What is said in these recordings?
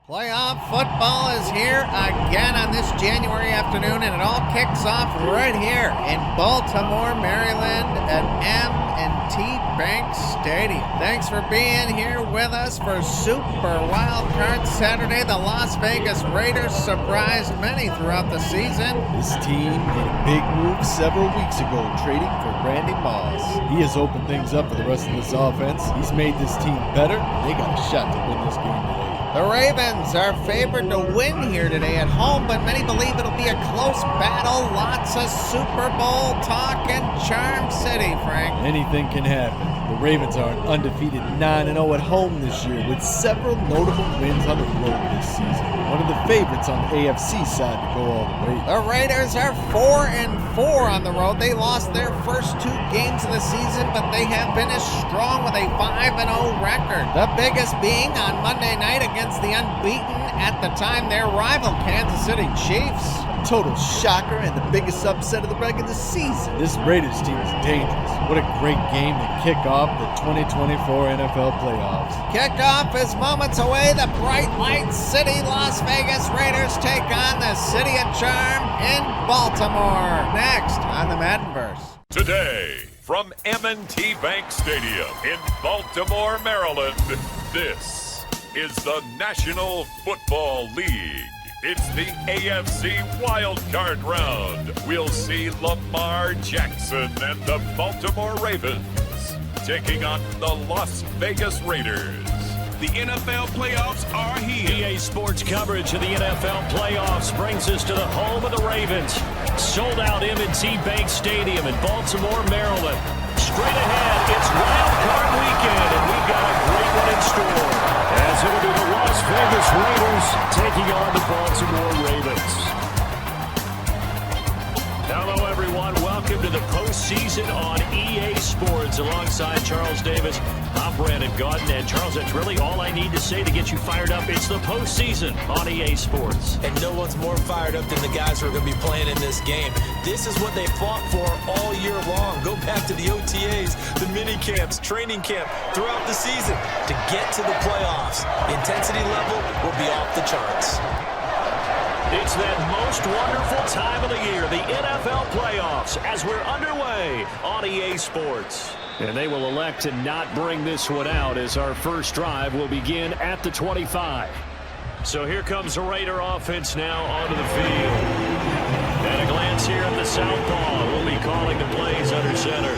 Playoff football is here again on this January afternoon, and it all kicks off right here in Baltimore, Maryland at M&T Bank Stadium. Thanks for being here with us for Super Wild Card Saturday. The Las Vegas Raiders surprised many throughout the season. This team made a big move several weeks ago, trading for Randy Moss. He has opened things up for the rest of this offense. He's made this team better. They got a shot to win this game today. The Ravens are favored to win here today at home, but many believe it'll be a close battle. Lots of Super Bowl talk in Charm City, Frank. Anything can happen. The Ravens are an undefeated 9-0 at home this year, with several notable wins on the road this season. One of the favorites on the AFC side to go all the way. The Raiders are 4-4 on the road. They lost their first two games of the season, but they have finished strong with a 5-0 record. The biggest being on Monday night against the unbeaten at the time their rival Kansas City Chiefs. Total shocker and the biggest upset of the regular season. This Raiders team is dangerous. What a great game to kick off the 2024 NFL playoffs. Kickoff is moments away. The bright light city Las Vegas Raiders take on the City of Charm in Baltimore. Next on the Maddenverse. Today, from M&T Bank Stadium in Baltimore, Maryland, this is the National Football League. It's the AFC Wild Card Round. We'll see Lamar Jackson and the Baltimore Ravens taking on the Las Vegas Raiders. The NFL playoffs are here. EA Sports coverage of the NFL playoffs brings us to the home of the Ravens. Sold out M&T Bank Stadium in Baltimore, Maryland. Straight ahead, it's Wild Card Weekend, and we've got a great one in store. As it'll be the Las Vegas Raiders taking on the Baltimore Ravens. Hello, everyone. Welcome to the postseason on EA Sports. Alongside Charles Davis, I'm Brandon Gaudin. And Charles, that's really all I need to say to get you fired up. It's the postseason on EA Sports. And no one's more fired up than the guys who are going to be playing in this game. This is what they fought for all year long. Go back to the OTAs, the mini camps, training camp throughout the season to get to the playoffs. The intensity level will be off the charts. It's that most wonderful time of the year, the NFL playoffs, as we're underway on EA Sports. And they will elect to not bring this one out, as our first drive will begin at the 25. So here comes the Raider offense now onto the field. And a glance here at the southpaw. We'll be calling the plays under center.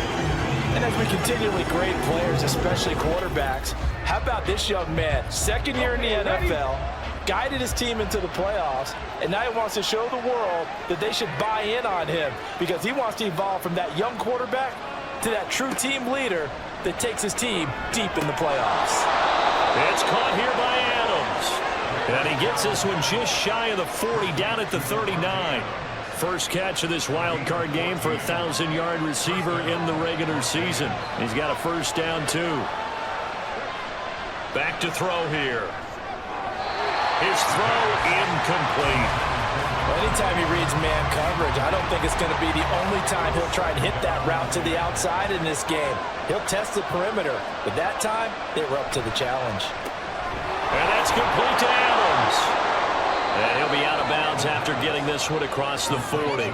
And as we continually grade players, especially quarterbacks, how about this young man? Second year in the NFL, guided his team into the playoffs, and now he wants to show the world that they should buy in on him because he wants to evolve from that young quarterback to that true team leader that takes his team deep in the playoffs. It's caught here by Adams. And he gets this one just shy of the 40, down at the 39. First catch of this wild card game for a 1,000-yard receiver in the regular season. He's got a first down, too. Back to throw here. His throw incomplete. Anytime he reads man coverage, I don't think it's going to be the only time he'll try and hit that route to the outside in this game. He'll test the perimeter, but that time, they were up to the challenge. And that's complete to Adams. And he'll be out of bounds after getting this one across the 40.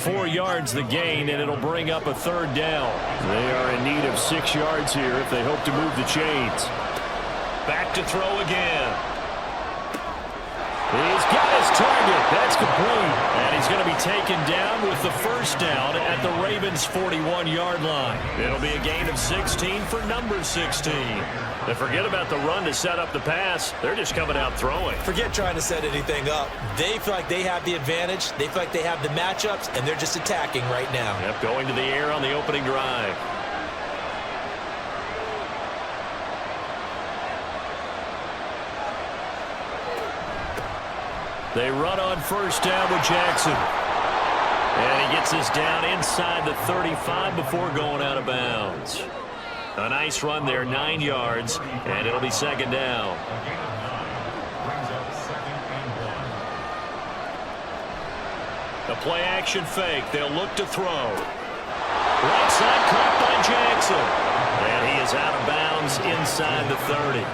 4 yards the gain, and it'll bring up a third down. They are in need of 6 yards here if they hope to move the chains. Back to throw again. He's got his target. That's complete. And he's going to be taken down with the first down at the Ravens' 41-yard line. It'll be a gain of 16 for number 16. And forget about the run to set up the pass. They're just coming out throwing. Forget trying to set anything up. They feel like they have the advantage. They feel like they have the matchups, and they're just attacking right now. Yep, going to the air on the opening drive. They run on first down with Jackson. And he gets this down inside the 35 before going out of bounds. A nice run there, 9 yards, and it'll be second down. The play action fake. They'll look to throw. Right side caught by Jackson. And he is out of bounds inside the 30.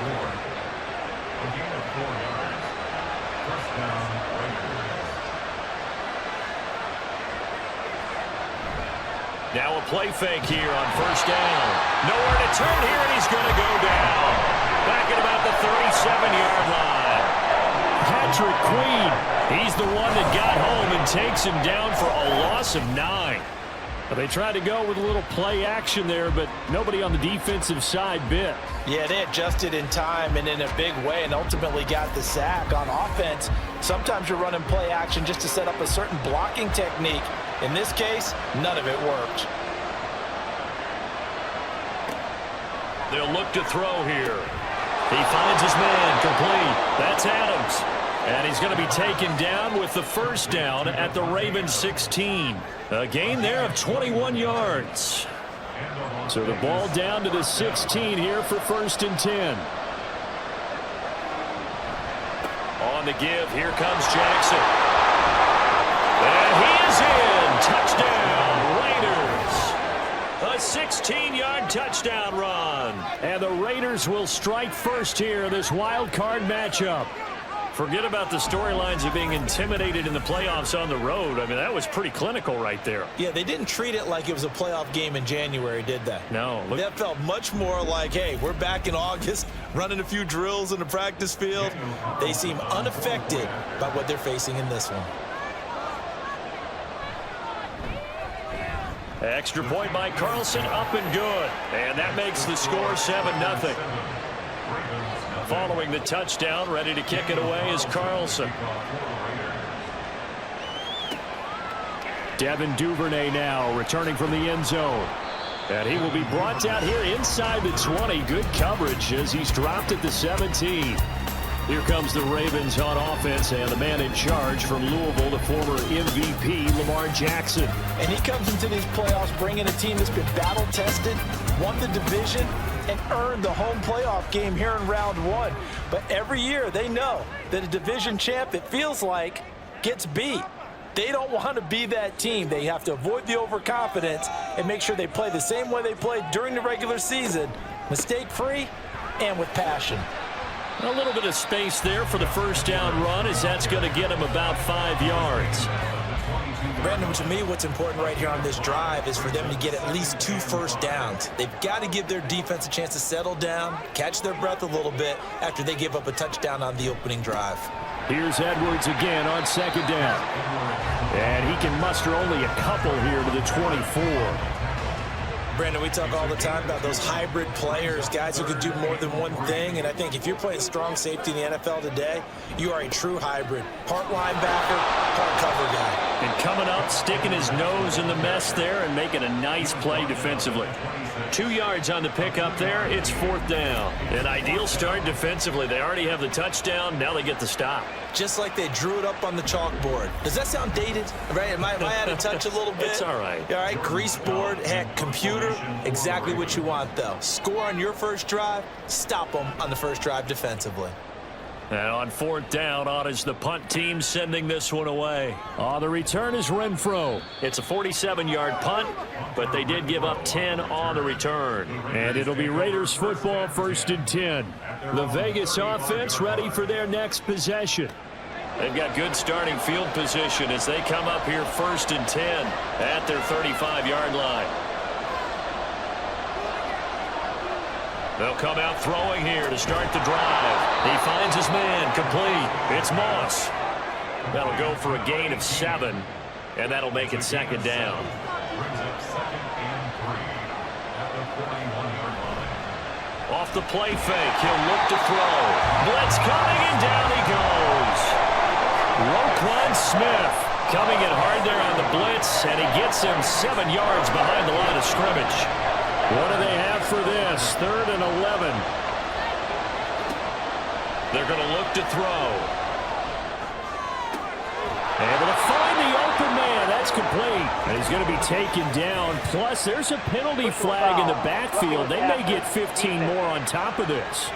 Now a play fake here on first down. Nowhere to turn here, and he's going to go down. Back at about the 37-yard line. Patrick Queen, he's the one that got home and takes him down for a loss of 9. They tried to go with a little play action there, but nobody on the defensive side bit. Yeah, they adjusted in time and in a big way and ultimately got the sack. On offense, sometimes you're running play action just to set up a certain blocking technique. In this case, none of it worked. They'll look to throw here. He finds his man complete. That's Adams. And he's going to be taken down with the first down at the Ravens 16. A gain there of 21 yards. So the ball down to the 16 here for 1st and 10. On the give, here comes Jackson. And he is in. Touchdown, Raiders. A 16-yard touchdown run. And the Raiders will strike first here in this wild card matchup. Forget about the storylines of being intimidated in the playoffs on the road. I mean, that was pretty clinical right there. Yeah, they didn't treat it like it was a playoff game in January, did they? No. That felt much more like, hey, we're back in August, running a few drills in the practice field. They seem unaffected by what they're facing in this one. Extra point by Carlson, up and good. And that makes the score 7-0. Following the touchdown, ready to kick it away is Carlson. Devin Duvernay now returning from the end zone. And he will be brought down here inside the 20. Good coverage as he's dropped at the 17. Here comes the Ravens on offense, and the man in charge from Louisville, the former MVP, Lamar Jackson. And he comes into these playoffs bringing a team that's been battle-tested, won the division, and earned the home playoff game here in round 1. But every year they know that a division champ, it feels like, gets beat. They don't want to be that team. They have to avoid the overconfidence and make sure they play the same way they played during the regular season, mistake-free and with passion. A little bit of space there for the first down run, as that's going to get him about 5 yards. Brandon, to me, what's important right here on this drive is for them to get at least 2 first downs. They've got to give their defense a chance to settle down, catch their breath a little bit after they give up a touchdown on the opening drive. Here's Edwards again on 2nd down. And he can muster only a couple here to the 24. Brandon, we talk all the time about those hybrid players, guys who can do more than one thing. And I think if you're playing strong safety in the NFL today, you are a true hybrid. Part linebacker, part cover guy. And coming up, sticking his nose in the mess there and making a nice play defensively. 2 yards on the pickup there. It's 4th down. An ideal start defensively. They already have the touchdown. Now they get the stop. Just like they drew it up on the chalkboard. Does that sound dated? Right? Am I out of touch a little bit? It's all right. All right, grease board, heck, computer. Exactly what you want, though. Score on your first drive, stop them on the first drive defensively. And on 4th down, on is the punt team sending this one away. On the return is Renfro. It's a 47-yard punt, but they did give up 10 on the return. And it'll be Raiders football, 1st and 10. The Vegas offense ready for their next possession. They've got good starting field position as they come up here 1st and 10 at their 35-yard line. They'll come out throwing here to start the drive. He finds his man complete. It's Moss. That'll go for a gain of 7, and that'll make it 2nd down. Off the play fake, he'll look to throw. Blitz coming, and down he goes. Roquan Smith coming in hard there on the blitz, and he gets him 7 yards behind the line of scrimmage. What do they have for this? 3rd and 11. They're going to look to throw. Able to find the open man. That's complete. And he's going to be taken down. Plus, there's a penalty flag in the backfield. They may get 15 more on top of this.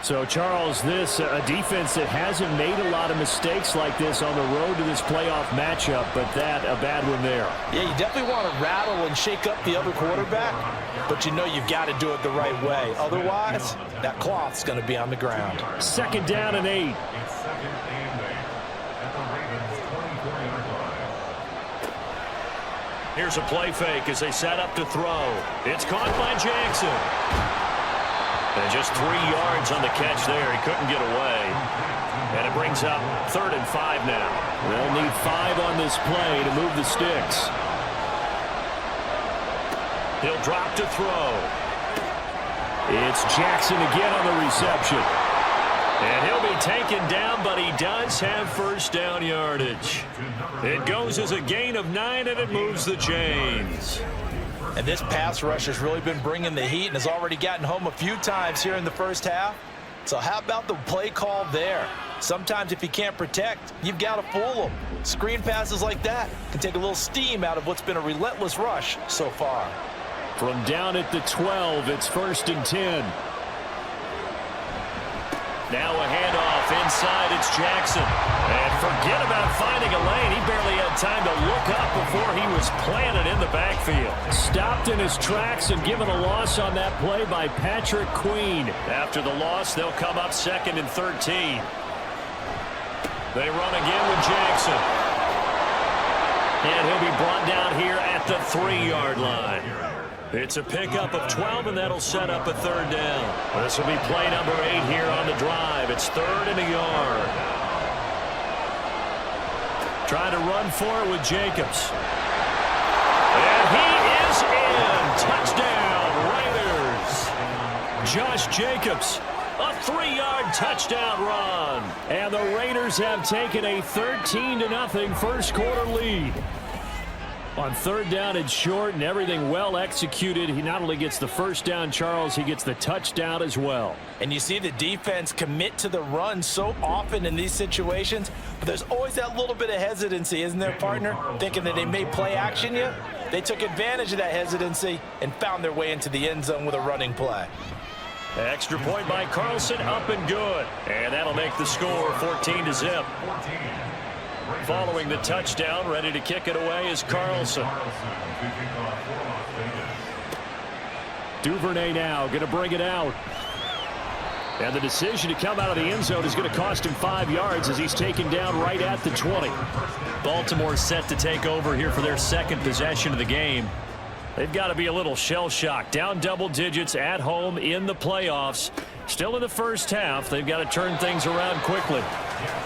So, Charles, this a defense that hasn't made a lot of mistakes like this on the road to this playoff matchup, but that a bad one there. Yeah, you definitely want to rattle and shake up the other quarterback, but you know you've got to do it the right way. Otherwise, that cloth's going to be on the ground. 2nd down and 8. Here's a play fake as they set up to throw. It's caught by Jackson. And just 3 yards on the catch there. He couldn't get away. And it brings up 3rd and 5 now. They'll need 5 on this play to move the sticks. He'll drop to throw. It's Jackson again on the reception. And he'll be taken down, but he does have first down yardage. It goes as a gain of 9, and it moves the chains. And this pass rush has really been bringing the heat and has already gotten home a few times here in the first half. So how about the play call there? Sometimes if you can't protect, you've got to fool them. Screen passes like that can take a little steam out of what's been a relentless rush so far. From down at the 12, it's 1st and 10. Now a handoff inside, it's Jackson. And forget about finding a lane. He barely had time to look up before he was planted in the backfield. Stopped in his tracks and given a loss on that play by Patrick Queen. After the loss, they'll come up 2nd and 13. They run again with Jackson. And he'll be brought down here at the 3-yard line. It's a pickup of 12, and that'll set up a 3rd down. This will be play number 8 here on the drive. It's 3rd and a yard. Trying to run for it with Jacobs. And he is in. Touchdown, Raiders. Josh Jacobs, a 3-yard touchdown run. And the Raiders have taken a 13-0 first quarter lead. On 3rd down and short and everything well executed, he not only gets the first down, Charles, he gets the touchdown as well. And you see the defense commit to the run so often in these situations, but there's always that little bit of hesitancy, isn't there, partner? Thinking that they may play action you. They took advantage of that hesitancy and found their way into the end zone with a running play. Extra point by Carlson, up and good. And that'll make the score 14-0. Following the touchdown, ready to kick it away is Carlson. Duvernay now going to bring it out. And the decision to come out of the end zone is going to cost him 5 yards as he's taken down right at the 20. Baltimore set to take over here for their 2nd possession of the game. They've got to be a little shell-shocked. Down double digits at home in the playoffs. Still in the first half. They've got to turn things around quickly.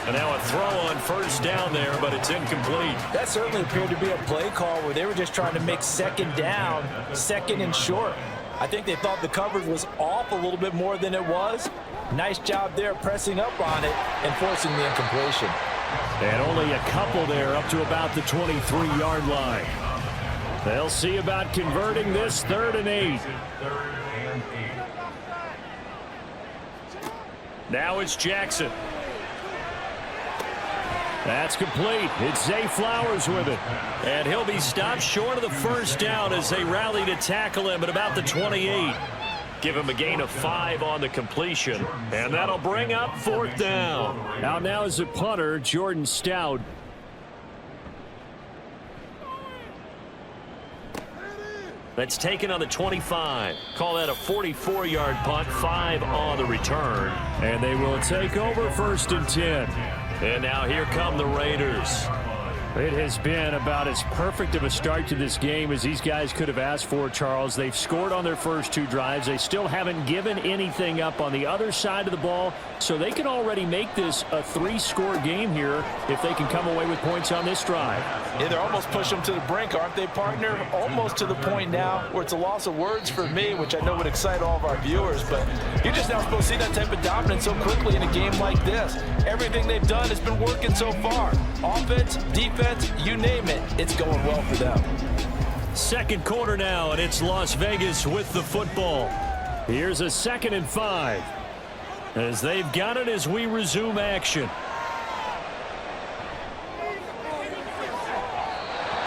And now a throw on 1st down there, but it's incomplete. That certainly appeared to be a play call where they were just trying to make 2nd down, 2nd and short. I think they thought the coverage was off a little bit more than it was. Nice job there pressing up on it and forcing the incompletion. And only a couple there up to about the 23-yard line. They'll see about converting this 3rd and 8. Now it's Jackson. That's complete. It's Zay Flowers with it. And he'll be stopped short of the first down as they rally to tackle him at about the 28. Give him a gain of 5 on the completion. And that'll bring up 4th down. Out now is the punter, Jordan Stout. That's taken on the 25. Call that a 44-yard punt, 5 on the return. And they will take over 1st and 10. And now here come the Raiders. It has been about as perfect of a start to this game as these guys could have asked for, Charles. They've scored on their first 2 drives. They still haven't given anything up on the other side of the ball, so they can already make this a 3-score game here if they can come away with points on this drive. Yeah, they're almost pushing them to the brink, aren't they, partner? Almost to the point now where it's a loss of words for me, which I know would excite all of our viewers, but you're just not supposed to see that type of dominance so quickly in a game like this. Everything they've done has been working so far. Offense, defense, you name it, it's going well for them. 2nd quarter now, and it's Las Vegas with the football. Here's a 2nd and 5 as they've got it as we resume action.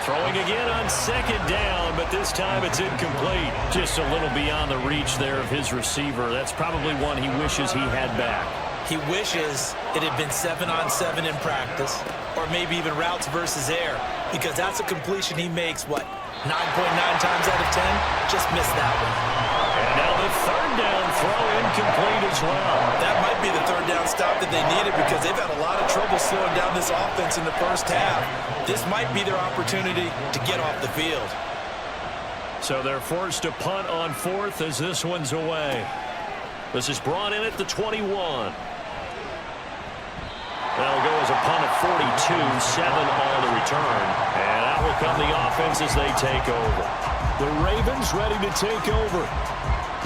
Throwing again on 2nd down, but this time it's incomplete. Just a little beyond the reach there of his receiver. That's probably one he wishes he had back. He wishes it had been 7-on-7 in practice, or maybe even routes versus air, because that's a completion he makes, 9.9 times out of 10? Just missed that one. And now the 3rd down throw incomplete as well. That might be the 3rd down stop stop that they needed because they've had a lot of trouble slowing down this offense in the first half. This might be their opportunity to get off the field. So they're forced to punt on fourth as this one's away. This is brought in at the 21. That'll go as a punt of 42, 7 on the return. And out will come the offense as they take over. The Ravens ready to take over.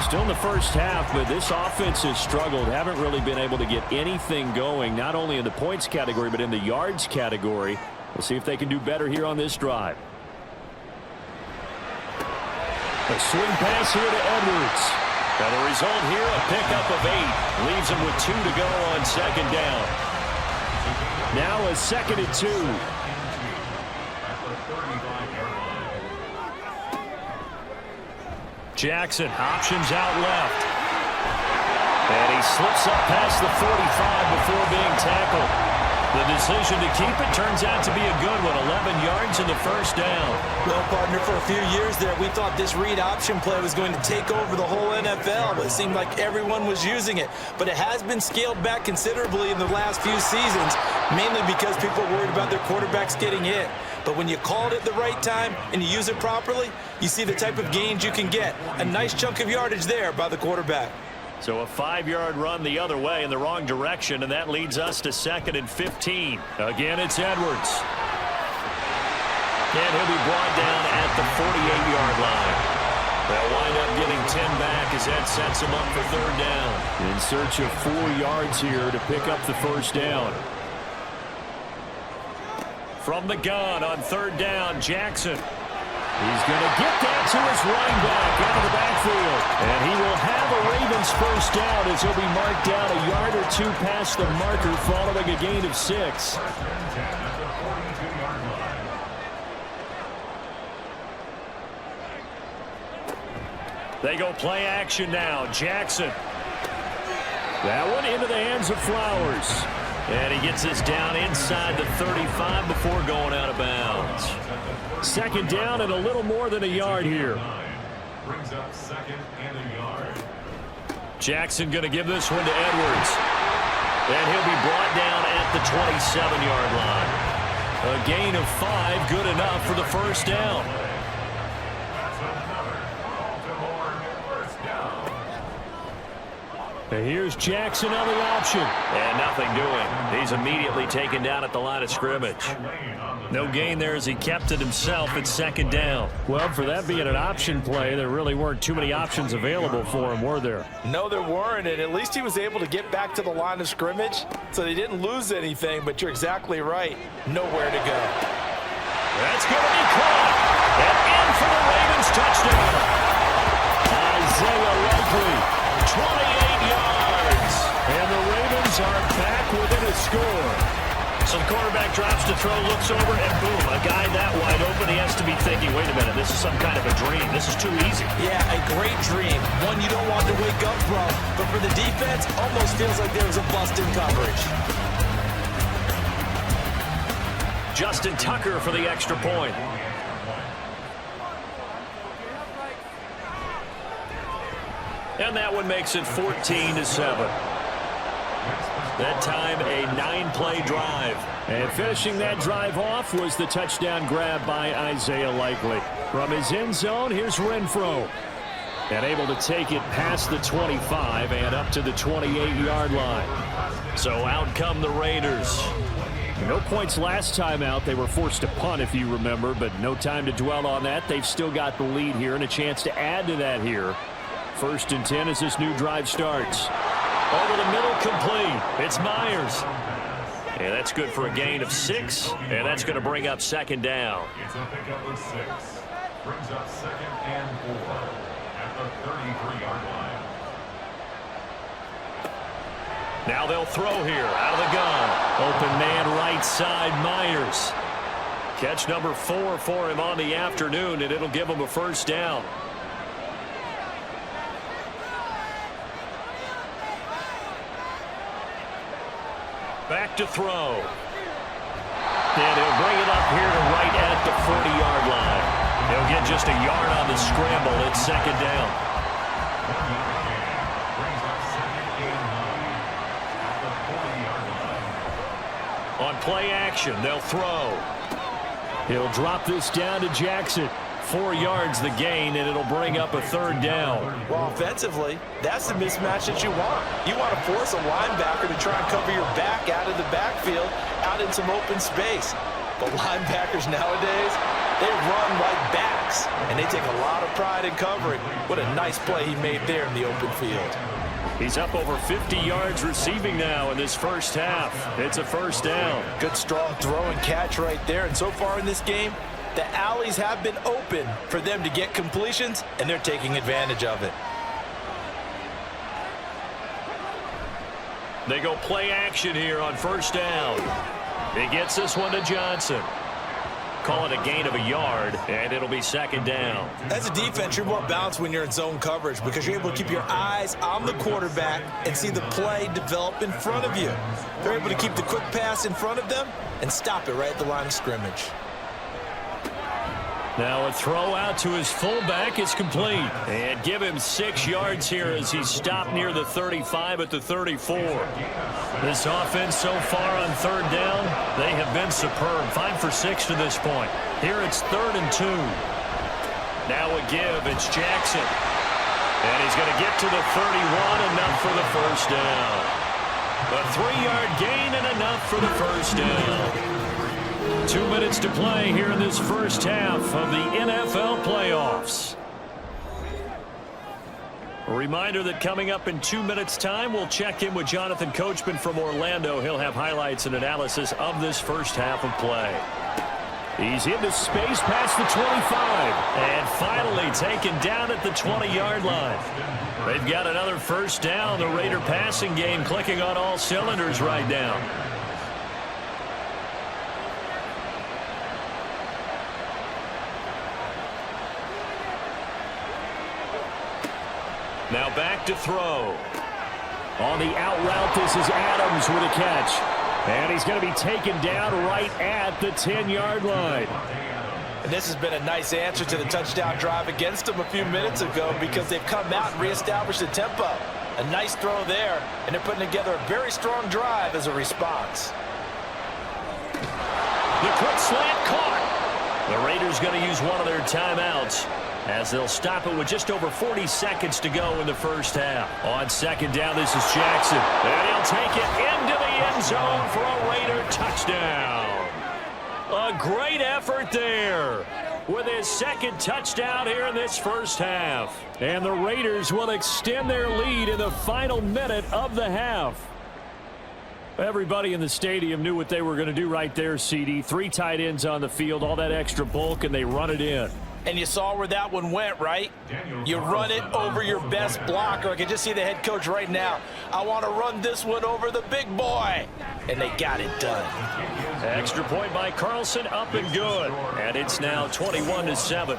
Still in the first half, but this offense has struggled. Haven't really been able to get anything going, not only in the points category, but in the yards category. We'll see if they can do better here on this drive. A swing pass here to Edwards. And the result here, a pickup of 8. Leaves him with 2 to go on second down. Now a 2nd and 2. Jackson options out left. And he slips up past the 45 before being tackled. The decision to keep it turns out to be a good one. 11 yards in the first down. Well, partner, for a few years there, we thought this read option play was going to take over the whole NFL. But it seemed like everyone was using it. But it has been scaled back considerably in the last few seasons, mainly because people are worried about their quarterbacks getting hit. But when you call it at the right time and you use it properly, you see the type of gains you can get. A nice chunk of yardage there by the quarterback. So a 5-yard run the other way in the wrong direction, and that leads us to 2nd and 15. Again, it's Edwards. And he'll be brought down at the 48-yard line. They'll wind up getting 10 back as that sets them up for 3rd down. In search of 4 yards here to pick up the first down. From the gun on 3rd down, Jackson. He's going to get that to his running back out of the backfield. And he will have a Ravens first down as he'll be marked down a yard or 2 past the marker following a gain of 6. They go play action now. Jackson. That one into the hands of Flowers. And he gets this down inside the 35 before going out of bounds. 2nd down and a little more than a yard here. Brings up 2nd and a yard. Jackson going to give this one to Edwards. And he'll be brought down at the 27-yard line. A gain of 5, good enough for the first down. And here's Jackson on the option. And nothing doing. He's immediately taken down at the line of scrimmage. No gain there as he kept it himself at 2nd down. Well, for that being an option play, there really weren't too many options available for him, were there? No, there weren't, and at least he was able to get back to the line of scrimmage, so they didn't lose anything, but you're exactly right. Nowhere to go. That's going to be caught. And in for the Ravens touchdown. Isaiah Likely, 28 yards. And the Ravens are back within a score. So the quarterback drops to throw, looks over, and boom, a guy that wide open, he has to be thinking, wait a minute, this is some kind of a dream. This is too easy. Yeah, a great dream. One you don't want to wake up from. But for the defense, almost feels like there was a bust in coverage. Justin Tucker for the extra point. And that one makes it 14-7. That time, a 9-play drive. And finishing that drive off was the touchdown grab by Isaiah Likely. From his end zone, here's Renfro. And able to take it past the 25 and up to the 28-yard line. So out come the Raiders. No points last time out. They were forced to punt, if you remember, but no time to dwell on that. They've still got the lead here and a chance to add to that here. 1st and 10 as this new drive starts. Over the middle, complete. It's Myers. And that's good for a gain of 6, and that's going to bring up 2nd down. It's a pickup of 6. Brings up 2nd and 4 at the 33-yard line. Now they'll throw here out of the gun. Open man right side, Myers. Catch number 4 for him on the afternoon, and it'll give him a first down. Back to throw. And he'll bring it up here to right at the 40-yard line. He'll get just a yard on the scramble. It's 2nd down. Brings up 2nd and 9 at the 40-yard line. On play action, they'll throw. He'll drop this down to Jackson. 4 yards the gain, and it'll bring up a 3rd down. Well, offensively, that's the mismatch that you want. You want to force a linebacker to try and cover your back out of the backfield, out in some open space. But linebackers nowadays, they run like backs, and they take a lot of pride in covering. What a nice play he made there in the open field. He's up over 50 yards receiving now in this first half. It's a 1st down. Good strong throw and catch right there. And so far in this game, the alleys have been open for them to get completions, and they're taking advantage of it. They go play action here on 1st down. He gets this one to Johnson. Call it a gain of a yard, and it'll be 2nd down. As a defense, you're more balanced when you're in zone coverage because you're able to keep your eyes on the quarterback and see the play develop in front of you. They're able to keep the quick pass in front of them and stop it right at the line of scrimmage. Now a throw out to his fullback is complete. And give him 6 yards here as he's stopped near the 35 at the 34. This offense so far on 3rd down, they have been superb. 5 for 6 to this point. Here it's 3rd and 2. Now a give, it's Jackson. And he's going to get to the 31, enough for the 1st down. A 3-yard gain and enough for the 1st down. 2 minutes to play here in this first half of the NFL playoffs. A reminder that coming up in 2 minutes' time, we'll check in with Jonathan Coachman from Orlando. He'll have highlights and analysis of this first half of play. He's into space past the 25 and finally taken down at the 20-yard line. They've got another 1st down. The Raider passing game clicking on all cylinders right now. Now back to throw. On the out route, this is Adams with a catch. And he's going to be taken down right at the 10-yard line. And this has been a nice answer to the touchdown drive against them a few minutes ago because they've come out and reestablished the tempo. A nice throw there, and they're putting together a very strong drive as a response. The quick slant caught. The Raiders going to use one of their timeouts as they'll stop it with just over 40 seconds to go in the first half. On 2nd down, this is Jackson. And he'll take it into the end zone for a Raider touchdown. A great effort there with his 2nd touchdown here in this first half. And the Raiders will extend their lead in the final minute of the half. Everybody in the stadium knew what they were going to do right there, CD. 3 tight ends on the field, all that extra bulk, and they run it in. And you saw where that one went, right? You run it over your best blocker. I can just see the head coach right now. I want to run this one over the big boy. And they got it done. Extra point by Carlson, up and good. And it's now 21-7.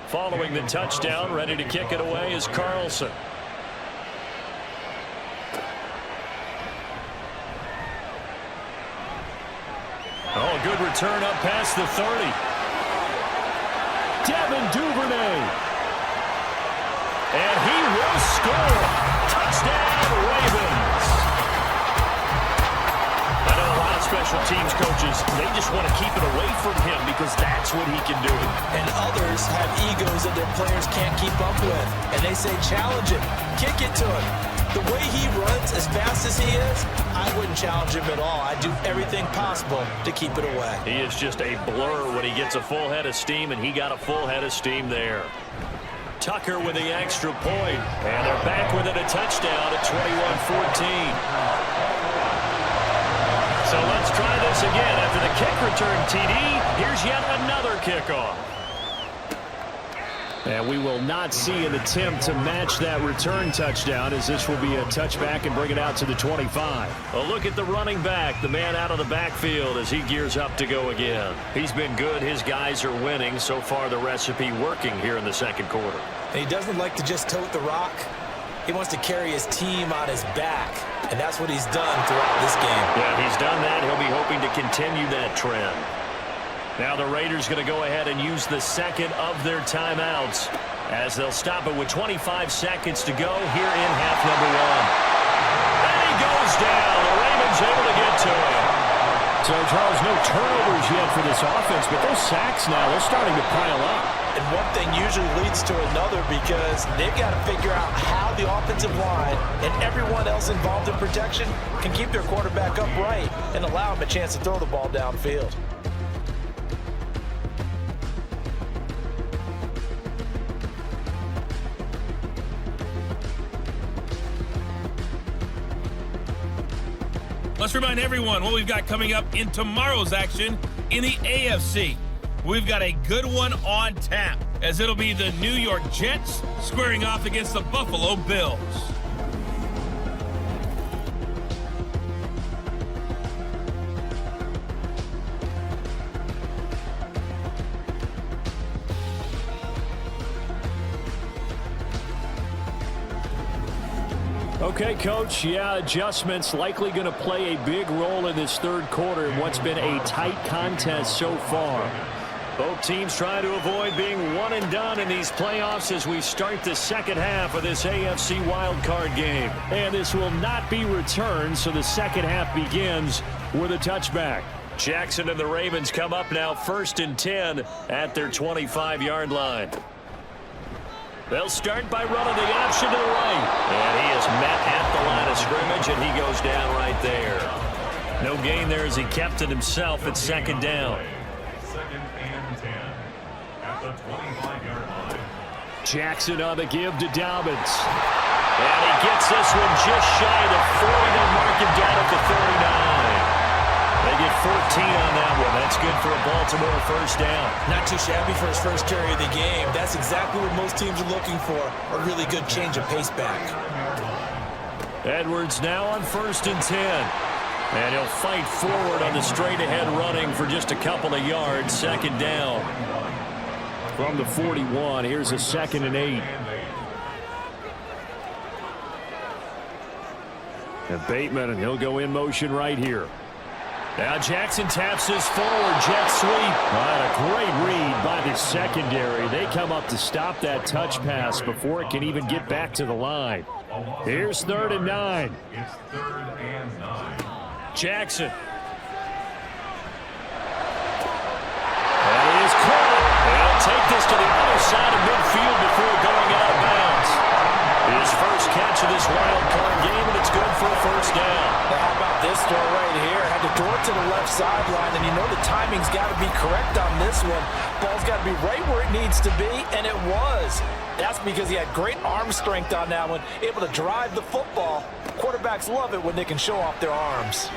Following the touchdown, ready to kick it away is Carlson. Oh, good return up past the 30. Devin Duvernay. And he will score. Touchdown, Ravens. I know a lot of special teams coaches, they just want to keep it away from him because that's what he can do. And others have egos that their players can't keep up with. And they say, challenge him, kick it to him. The way he runs as fast as he is, I wouldn't challenge him at all. I'd do everything possible to keep it away. He is just a blur when he gets a full head of steam, and he got a full head of steam there. Tucker with the extra point, and they're back within a touchdown at 21-14. So let's try this again. After the kick return, TD, here's yet another kickoff. And we will not see an attempt to match that return touchdown, as this will be a touchback and bring it out to the 25. A look at the running back, the man out of the backfield as he gears up to go again. He's been good. His guys are winning. So far, the recipe working here in the 2nd quarter. And he doesn't like to just tote the rock. He wants to carry his team on his back, and that's what he's done throughout this game. Yeah, he's done that. He'll be hoping to continue that trend. Now the Raiders going to go ahead and use the second of their timeouts as they'll stop it with 25 seconds to go here in half number 1. And he goes down. The Ravens able to get to him. So, Charles, no turnovers yet for this offense, but those sacks now, they're starting to pile up. And one thing usually leads to another because they've got to figure out how the offensive line and everyone else involved in protection can keep their quarterback upright and allow him a chance to throw the ball downfield. Let's remind everyone what we've got coming up in tomorrow's action in the AFC. We've got a good one on tap, as it'll be the New York Jets squaring off against the Buffalo Bills. Okay, Coach, adjustments likely going to play a big role in this third quarter in what's been a tight contest so far. Both teams trying to avoid being one and done in these playoffs as we start the second half of this AFC wildcard game. And this will not be returned, so the second half begins with a touchback. Jackson and the Ravens come up now 1st and 10 at their 25-yard line. They'll start by running the option to the right. And he is met at the line of scrimmage, and he goes down right there. No gain there as he kept it himself at 2nd down. 2nd and 10 at the 25-yard line. Jackson on the give to Dobbins. And he gets this one just shy of the 40. They'll mark him down at the 39. They get 14 on that one. That's good for a Baltimore 1st down. Not too shabby for his first carry of the game. That's exactly what most teams are looking for, a really good change of pace back. Edwards now on 1st and 10. And he'll fight forward on the straight-ahead running for just a couple of yards. 2nd down. From the 41, here's a 2nd and 8. And Bateman, and he'll go in motion right here. Now Jackson taps his forward jet sweep. A great read by the secondary. They come up to stop that touch pass before it can even get back to the line. Here's 3rd and 9. It's 3rd and 9. Jackson. And he is caught. They'll take this to the other side of midfield before going out of bounds. His first catch of this wild card game, and it's good for a 1st down. Now, how about this throw right here? Had to throw it to the left sideline, and you know the timing's got to be correct on this one. Ball's got to be right where it needs to be, and it was. That's because he had great arm strength on that one, able to drive the football. Quarterbacks love it when they can show off their arms.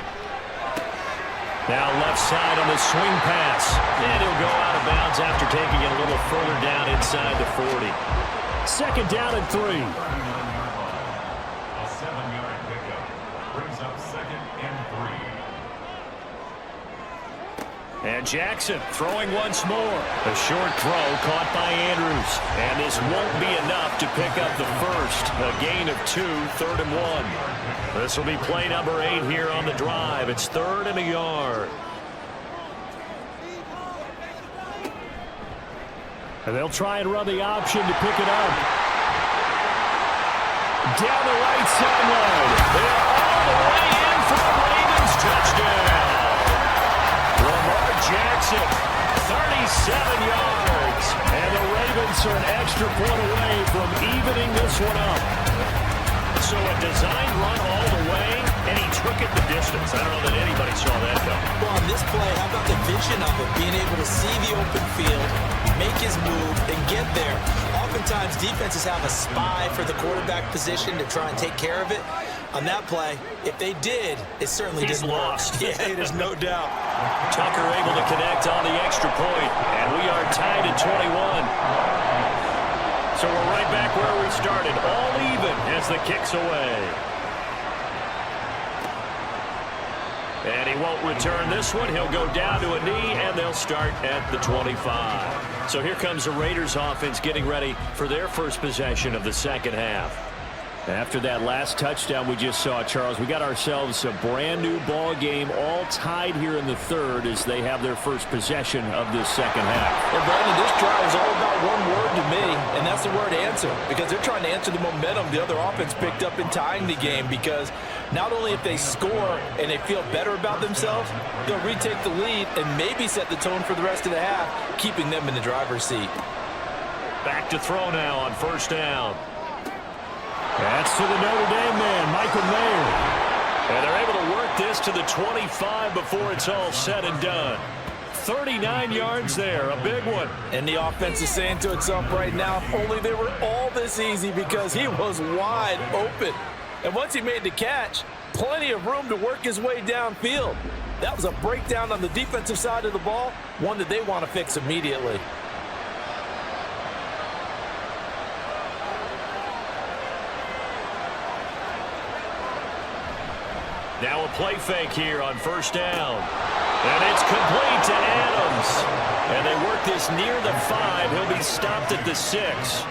Now left side on the swing pass. And he'll go out of bounds after taking it a little further down inside the 40. 2nd down and 3. A 7-yard pickup brings up 2nd and 3. And Jackson throwing once more. A short throw caught by Andrews. And this won't be enough to pick up the first. A gain of 2, 3rd and 1. This will be play number 8 here on the drive. It's 3rd and a yard. And they'll try and run the option to pick it up. Down the right sideline. They're all the way in for the Ravens touchdown. Lamar Jackson, 37 yards. And the Ravens are an extra point away from evening this one up. So a design run all the way, and he took it the distance. I don't know that anybody saw that coming. Well, on this play, how about the vision of it? Being able to see the open field, make his move, and get there. Oftentimes, defenses have a spy for the quarterback position to try and take care of it. On that play, if they did, it certainly didn't work. Yeah, there's no doubt. Tucker able to connect on the extra point, and we are tied at 21. So we're right back where we started, all even as the kick's away. And he won't return this one. He'll go down to a knee, and they'll start at the 25. So here comes the Raiders offense getting ready for their first possession of the second half. After that last touchdown we just saw, Charles, we got ourselves a brand new ball game, all tied here in the third as they have their first possession of this second half. Well, Brandon, this drive is all about one word to me, and that's the word answer, because they're trying to answer the momentum the other offense picked up in tying the game, because not only if they score and they feel better about themselves, they'll retake the lead and maybe set the tone for the rest of the half, keeping them in the driver's seat. Back to throw now on first down. That's to the Notre Dame man, Michael Mayer. And they're able to work this to the 25 before it's all said and done. 39 yards there, a big one. And the offense is saying to itself right now, if only they were all this easy, because he was wide open. And once he made the catch, plenty of room to work his way downfield. That was a breakdown on the defensive side of the ball, one that they want to fix immediately. Now a play fake here on first down. And it's complete to Adams. And they work this near the 5. He'll be stopped at the 6.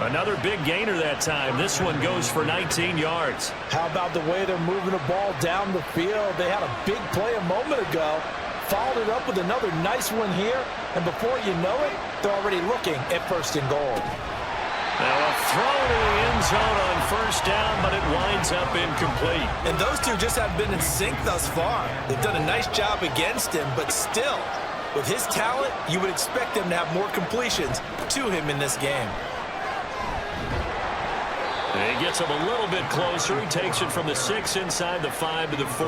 Another big gainer that time. This one goes for 19 yards. How about the way they're moving the ball down the field? They had a big play a moment ago. Followed it up with another nice one here. And before you know it, they're already looking at first and goal. Now a throw to the end zone on first down, but it winds up incomplete. And those two just haven't been in sync thus far. They've done a nice job against him, but still, with his talent, you would expect them to have more completions to him in this game. And he gets him a little bit closer. He takes it from the 6 inside the 5 to the 4.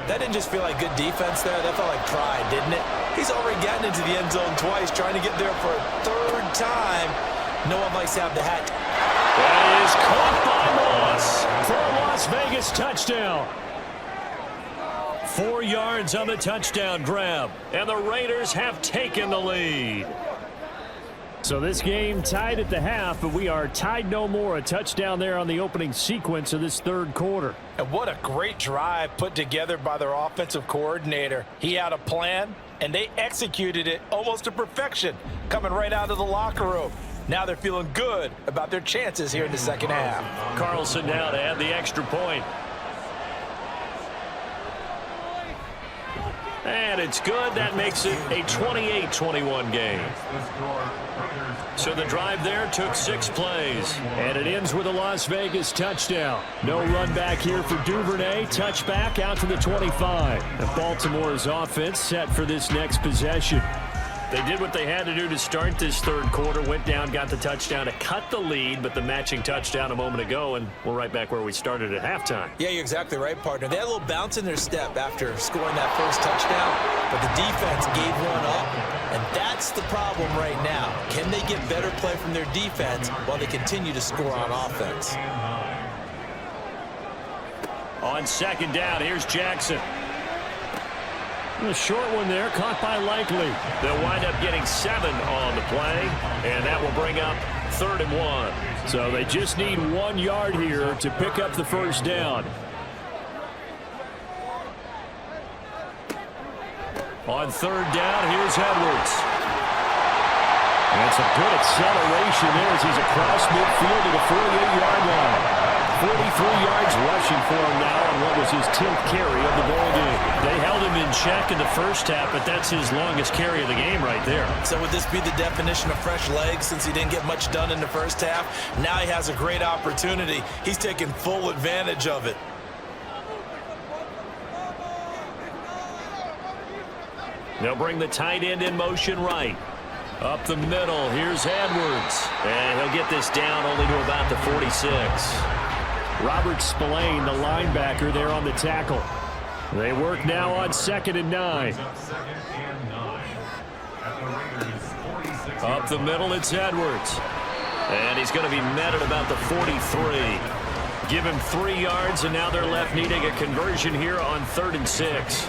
That didn't just feel like good defense there. That felt like pride, didn't it? He's already gotten into the end zone twice, trying to get there for a third time. No one likes to have the hat. That is caught by Moss for a Las Vegas touchdown. 4 yards on the touchdown grab, and the Raiders have taken the lead. So this game tied at the half, but we are tied no more. A touchdown there on the opening sequence of this third quarter. And what a great drive put together by their offensive coordinator. He had a plan, and they executed it almost to perfection, coming right out of the locker room. Now they're feeling good about their chances here in the second half. Carlson now to add the extra point. And it's good. That makes it a 28-21 game. So the drive there took 6 plays. And it ends with a Las Vegas touchdown. No run back here for Duvernay. Touchback out to the 25. And Baltimore's offense set for this next possession. They did what they had to do to start this third quarter. Went down, got the touchdown to cut the lead, but the matching touchdown a moment ago, and we're right back where we started at halftime. Yeah, you're exactly right, partner. They had a little bounce in their step after scoring that first touchdown, but the defense gave one up, and that's the problem right now. Can they get better play from their defense while they continue to score on offense? On second down, here's Jackson. A short one there, caught by Likely. They'll wind up getting 7 on the play, and that will bring up 3rd and 1. So they just need 1 yard here to pick up the first down. On 3rd down, here's Edwards. That's a good acceleration there as he's across midfield to the 48-yard line. 43 yards rushing for him now on what was his 10th carry of the ball game. They held him in check in the first half, but that's his longest carry of the game right there. So would this be the definition of fresh legs since he didn't get much done in the first half? Now he has a great opportunity. He's taking full advantage of it. They'll bring the tight end in motion right. Up the middle, here's Edwards. And he'll get this down only to about the 46. Robert Spillane, the linebacker, there on the tackle. They work now on 2nd and 9. Up the middle, it's Edwards. And he's going to be met at about the 43. Give him 3 yards, and now they're left needing a conversion here on 3rd and 6.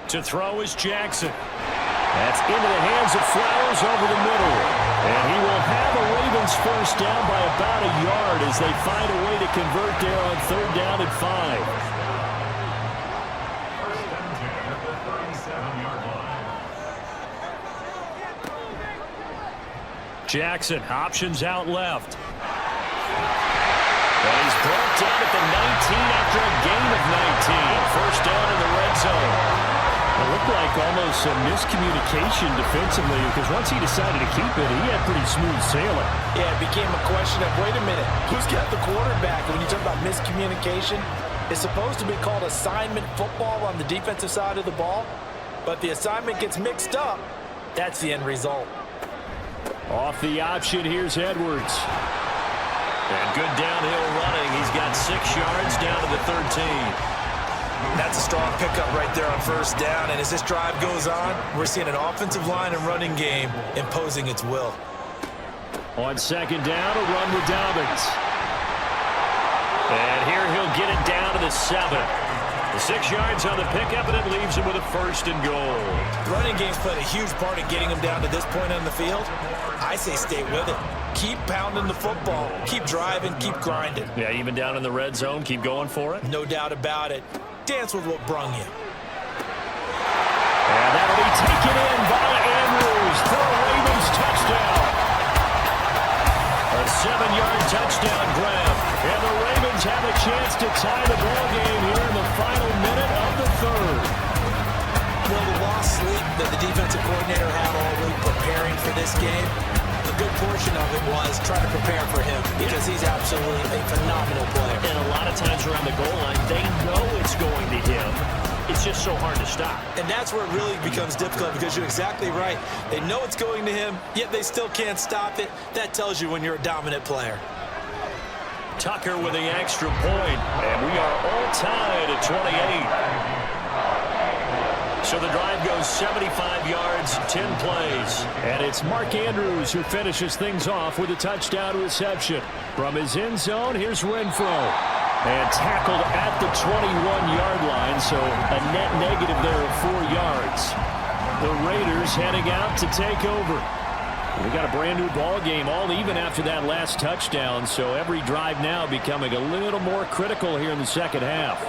To throw is Jackson. That's into the hands of Flowers over the middle. And he will have a Ravens first down by about a yard as they find a way to convert there on 3rd down and 5. Jackson, options out left. And he's brought down at the 19 after a gain of 19. First down in the red zone. It looked like almost a miscommunication defensively because once he decided to keep it, he had pretty smooth sailing. Yeah, it became a question of, wait a minute, who's got the quarterback? And when you talk about miscommunication, it's supposed to be called assignment football on the defensive side of the ball, but the assignment gets mixed up. That's the end result. Off the option, here's Edwards. And good downhill running. He's got 6 yards down to the 13. That's a strong pickup right there on first down, and as this drive goes on, we're seeing an offensive line and running game imposing its will. On second down, a run with Dobbins. And here he'll get it down to the 7. The 6 yards on the pickup, and it leaves him with a first and goal. The running game's played a huge part in getting him down to this point on the field. I say stay with it. Keep pounding the football. Keep driving. Keep grinding. Yeah, even down in the red zone, keep going for it. No doubt about it. Dance with what brung you. And that'll be taken in by Andrews for a Ravens touchdown. A 7-yard touchdown grab. And the Ravens have a chance to tie the ball game here in the final minute of the third. Well, the lost sleep that the defensive coordinator had all week preparing for this game, a good portion of it was trying to prepare for him because he's absolutely a phenomenal player. And a lot of times around the goal line, they know it's going to him. It's just so hard to stop. And that's where it really becomes difficult because you're exactly right. They know it's going to him, yet they still can't stop it. That tells you when you're a dominant player. Tucker with the extra point, and we are all tied at 28. So the drive goes 75 yards, 10 plays. And it's Mark Andrews who finishes things off with a touchdown reception. From his end zone, here's Renfro. And tackled at the 21-yard line, so a net negative there of 4 yards. The Raiders heading out to take over. We got a brand new ball game, all even after that last touchdown, so every drive now becoming a little more critical here in the second half.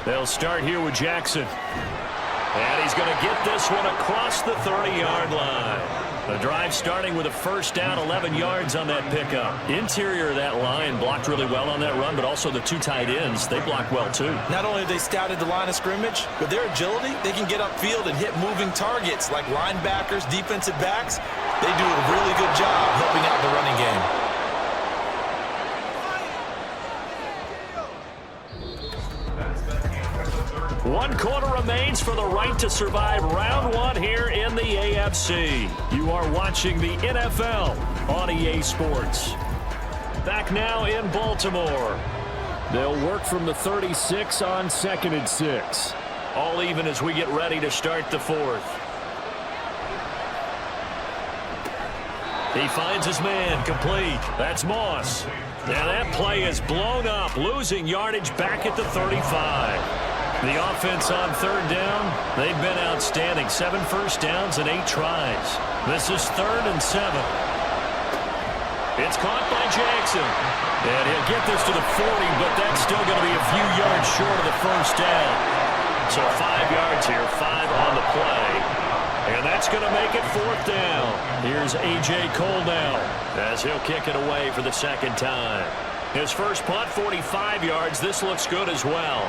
They'll start here with Jackson. And he's going to get this one across the 30-yard line. The drive starting with a first down, 11 yards on that pickup. Interior of that line blocked really well on that run, but also the 2 tight ends, they blocked well too. Not only have they scouted the line of scrimmage, with their agility, they can get upfield and hit moving targets like linebackers, defensive backs. They do a really good job helping out the running game. One quarter remains for the right to survive round 1 here in the AFC. You are watching the NFL on EA Sports. Back now in Baltimore. They'll work from the 36 on 2nd and 6. All even as we get ready to start the 4th. He finds his man, complete. That's Moss. Now that play is blown up, losing yardage back at the 35. The offense on 3rd down, they've been outstanding. 7 first downs and 8 tries. This is 3rd and 7. It's caught by Jackson. And he'll get this to the 40, but that's still going to be a few yards short of the first down. So 5 yards here, 5 on the play. And that's going to make it 4th down. Here's A.J. Cole now as he'll kick it away for the 2nd time. His first punt, 45 yards. This looks good as well.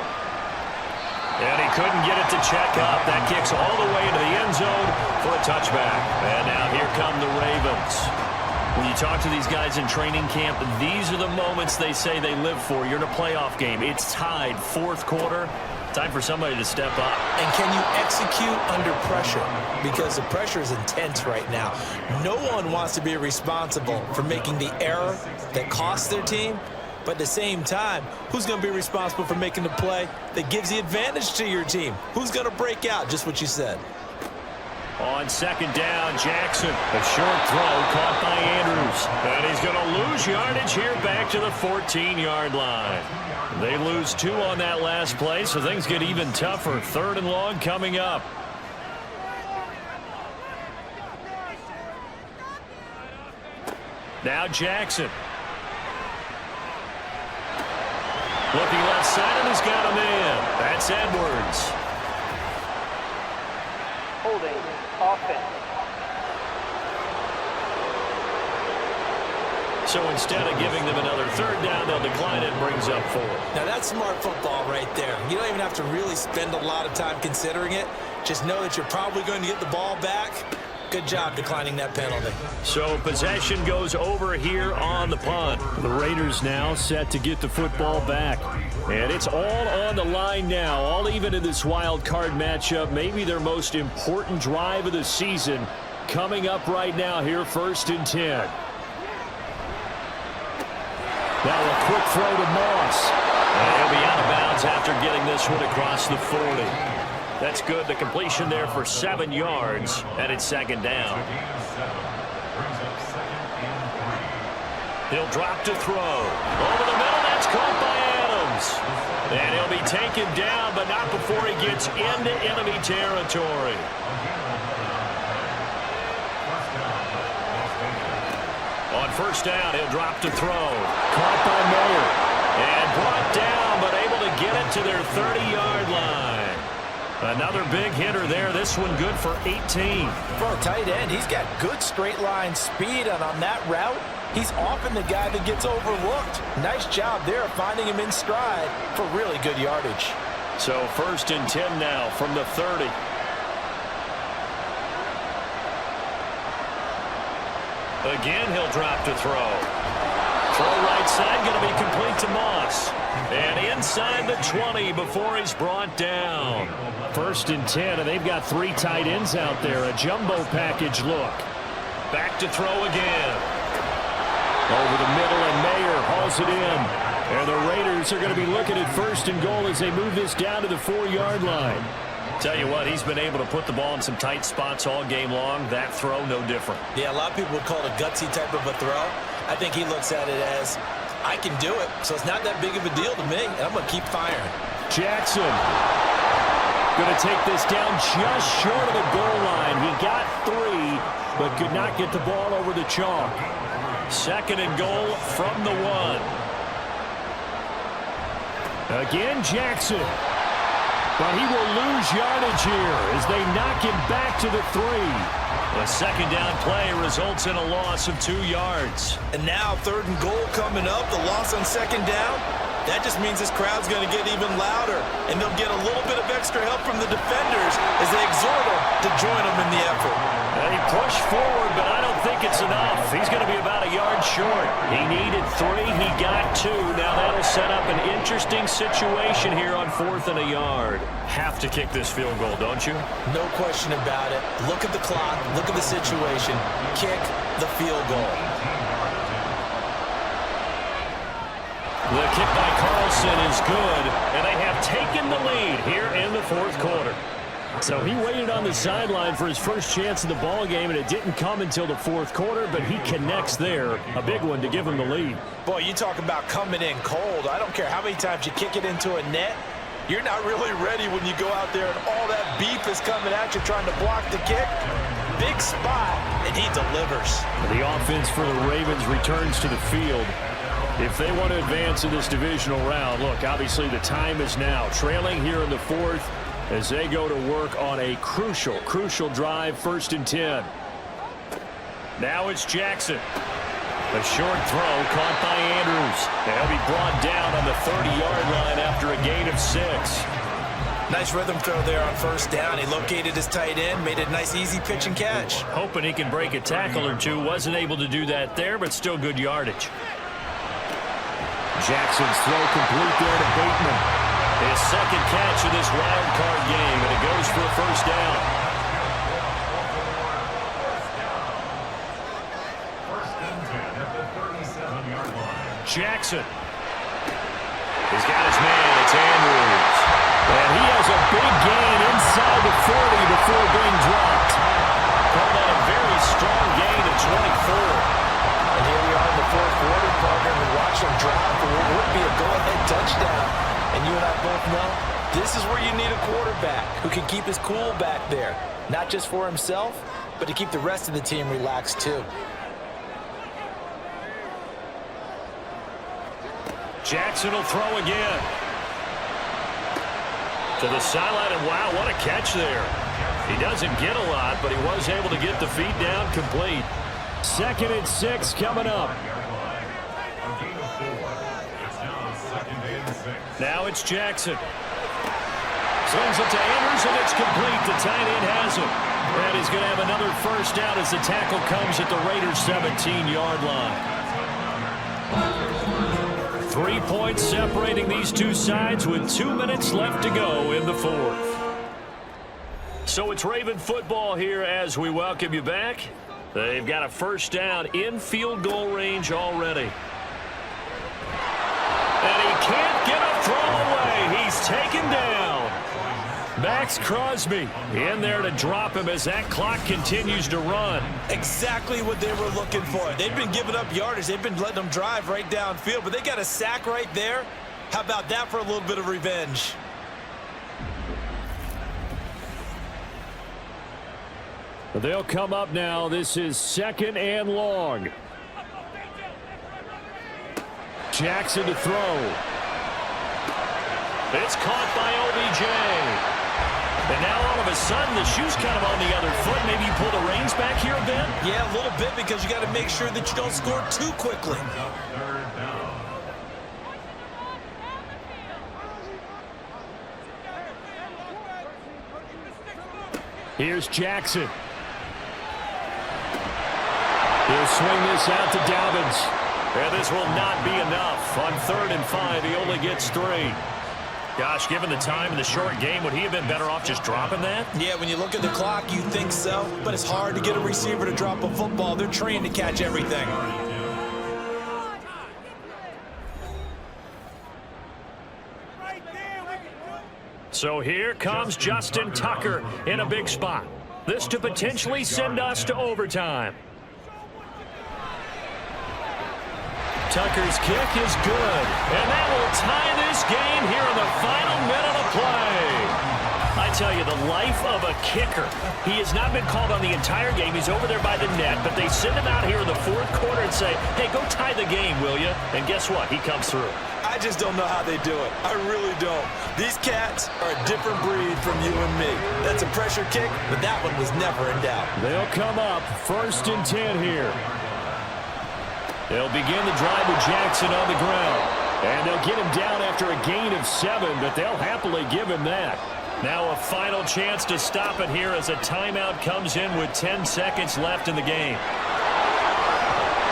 And he couldn't get it to check up. That kicks all the way into the end zone for a touchback. And now here come the Ravens. When you talk to these guys in training camp, these are the moments they say they live for. You're in a playoff game. It's tied, 4th quarter. Time for somebody to step up. And can you execute under pressure? Because the pressure is intense right now. No one wants to be responsible for making the error that costs their team. But at the same time, who's going to be responsible for making the play that gives the advantage to your team? Who's going to break out? Just what you said. On 2nd down, Jackson. A short throw caught by Andrews. And he's going to lose yardage here back to the 14-yard line. They lose 2 on that last play, so things get even tougher. 3rd and long coming up. Now Jackson. Looking left side, and he's got him in. That's Edwards. Holding offense. So instead of giving them another third down, they'll decline it and brings up 4. Now, that's smart football right there. You don't even have to really spend a lot of time considering it. Just know that you're probably going to get the ball back. Good job declining that penalty. So possession goes over here on the punt. The Raiders now set to get the football back. And it's all on the line now, all even in this wild card matchup. Maybe their most important drive of the season coming up right now here, 1st and 10. Now a quick throw to Moss. And he'll be out of bounds after getting this one across the 40. That's good. The completion there for 7 yards, and it's 2nd down. He'll drop to throw. Over the middle, that's caught by Adams. And he'll be taken down, but not before he gets into enemy territory. On 1st down, he'll drop to throw. Caught by Mayer. And brought down, but able to get it to their 30-yard line. Another big hitter there. This one good for 18. For a tight end, he's got good straight line speed, and on that route, he's often the guy that gets overlooked. Nice job there finding him in stride for really good yardage. So 1st and 10 now from the 30. Again, he'll drop to throw. Throw right side, going to be complete to Moss. And inside the 20 before he's brought down. 1st and 10, and they've got 3 tight ends out there. A jumbo package look. Back to throw again. Over the middle, and Mayer hauls it in. And the Raiders are going to be looking at 1st and goal as they move this down to the 4-yard line. Tell you what, he's been able to put the ball in some tight spots all game long. That throw, no different. Yeah, a lot of people would call it a gutsy type of a throw. I think he looks at it as, I can do it, so it's not that big of a deal to me, and I'm going to keep firing. Jackson going to take this down just short of the goal line. He got 3, but could not get the ball over the chalk. 2nd and goal from the 1. Again, Jackson. But he will lose yardage here as they knock him back to the 3. The 2nd down play results in a loss of 2 yards. And now 3rd and goal coming up, the loss on 2nd down. That just means this crowd's going to get even louder, and they'll get a little bit of extra help from the defenders as they exhort them to join them in the effort. And he pushed forward, but I don't think it's enough. He's going to be about a yard short. He needed 3. He got 2. Now that'll set up an interesting situation here on 4th and a yard. Have to kick this field goal, don't you? No question about it. Look at the clock. Look at the situation. Kick the field goal. The kick by Carlson is good, and they have taken the lead here in the 4th quarter. So he waited on the sideline for his first chance in the ball game, and it didn't come until the 4th quarter, but he connects there. A big one to give him the lead. Boy, you talk about coming in cold. I don't care how many times you kick it into a net. You're not really ready when you go out there and all that beef is coming at you trying to block the kick. Big spot, and he delivers. The offense for the Ravens returns to the field. If they want to advance in this divisional round, look, obviously the time is now. Trailing here in the 4th as they go to work on a crucial drive, 1st and 10. Now it's Jackson. A short throw caught by Andrews. And he'll be brought down on the 30-yard line after a gain of 6. Nice rhythm throw there on 1st down. He located his tight end, made a nice easy pitch and catch. Hoping he can break a tackle or two. Wasn't able to do that there, but still good yardage. Jackson's throw complete there to Bateman. His 2nd catch of this wild card game, and it goes for a 1st down. Jackson. He's got his man. It's Andrews. And he has a big gain inside the 40 before being dropped. Call that a very strong gain of 24. And here we are in the 4th quarter, partner, and watch him drop for what would be a go-ahead touchdown. And you and I both know this is where you need a quarterback who can keep his cool back there. Not just for himself, but to keep the rest of the team relaxed too. Jackson will throw again. To the sideline, and wow, what a catch there. He doesn't get a lot, but he was able to get the feet down complete. 2nd and 6 coming up. Now it's Jackson. Slings it to Andrews, and it's complete. The tight end has it. And he's going to have another first down as the tackle comes at the Raiders' 17-yard line. 3 points separating these two sides with 2 minutes left to go in the fourth. So it's Raven football here as we welcome you back. They've got a first down in field goal range already. And he can't get a throw away. He's taken down. Max Crosby in there to drop him as that clock continues to run. Exactly what they were looking for. They've been giving up yardage. They've been letting them drive right downfield, but they got a sack right there. How about that for a little bit of revenge? They'll come up now. This is 2nd and long. Jackson to throw. It's caught by OBJ. And now all of a sudden the shoe's kind of on the other foot. Maybe you pull the reins back here a bit? Yeah, a little bit, because you got to make sure that you don't score too quickly. Here's Jackson. He'll swing this out to Dobbins. And this will not be enough. On 3rd and 5, he only gets 3. Gosh, given the time in the short game, would he have been better off just dropping that? Yeah, when you look at the clock, you think so. But it's hard to get a receiver to drop a football. They're trained to catch everything. So here comes Justin Tucker in a big spot. This to potentially send us to overtime. Tucker's kick is good, and that will tie this game here in the final minute of play. I tell you, the life of a kicker. He has not been called on the entire game. He's over there by the net, but they send him out here in the 4th quarter and say, hey, go tie the game, will you? And guess what? He comes through. I just don't know how they do it. I really don't. These cats are a different breed from you and me. That's a pressure kick, but that one was never in doubt. They'll come up 1st and 10 here. They'll begin the drive with Jackson on the ground. And they'll get him down after a gain of 7, but they'll happily give him that. Now a final chance to stop it here as a timeout comes in with 10 seconds left in the game.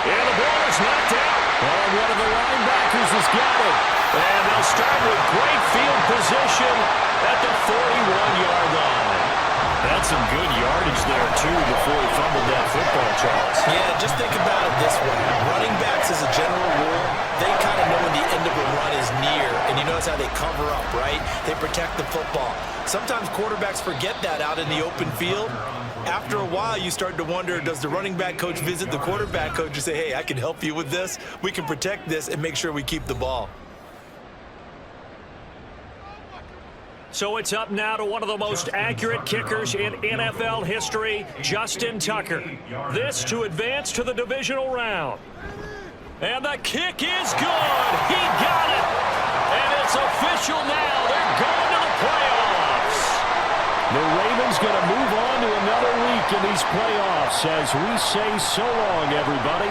And the ball is knocked out. And one of the linebackers has got it. And they'll start with great field position at the 41-yard line. That's some good yardage there, too, before he fumbled that football, Charles. Yeah, just think about it this way. Running backs, as a general rule, they kind of know when the end of a run is near. And you notice how they cover up, right? They protect the football. Sometimes quarterbacks forget that out in the open field. After a while, you start to wonder, does the running back coach visit the quarterback coach and say, hey, I can help you with this. We can protect this and make sure we keep the ball. So it's up now to one of the most accurate kickers in NFL history, Justin Tucker. This to advance to the divisional round. And the kick is good. He got it. And it's official now. They're going to the playoffs. The Ravens going to move on to another week in these playoffs as we say so long, everybody.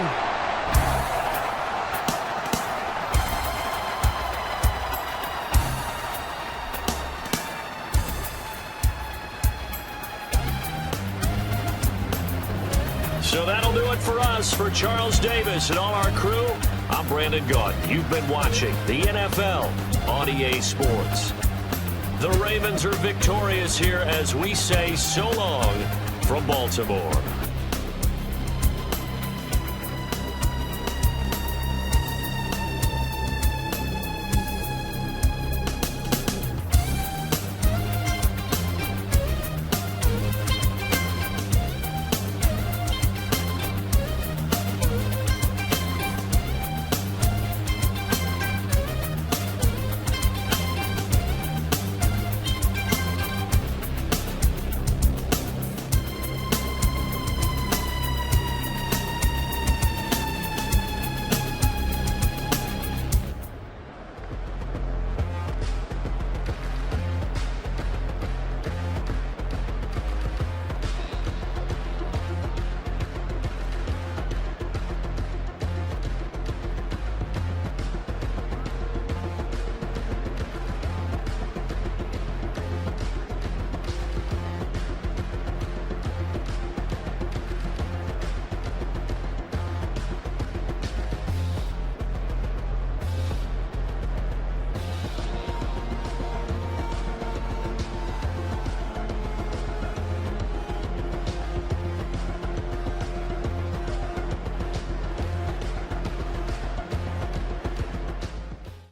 So that'll do it for us. For Charles Davis and all our crew, I'm Brandon Gaunt. You've been watching the NFL on EA Sports. The Ravens are victorious here as we say so long from Baltimore.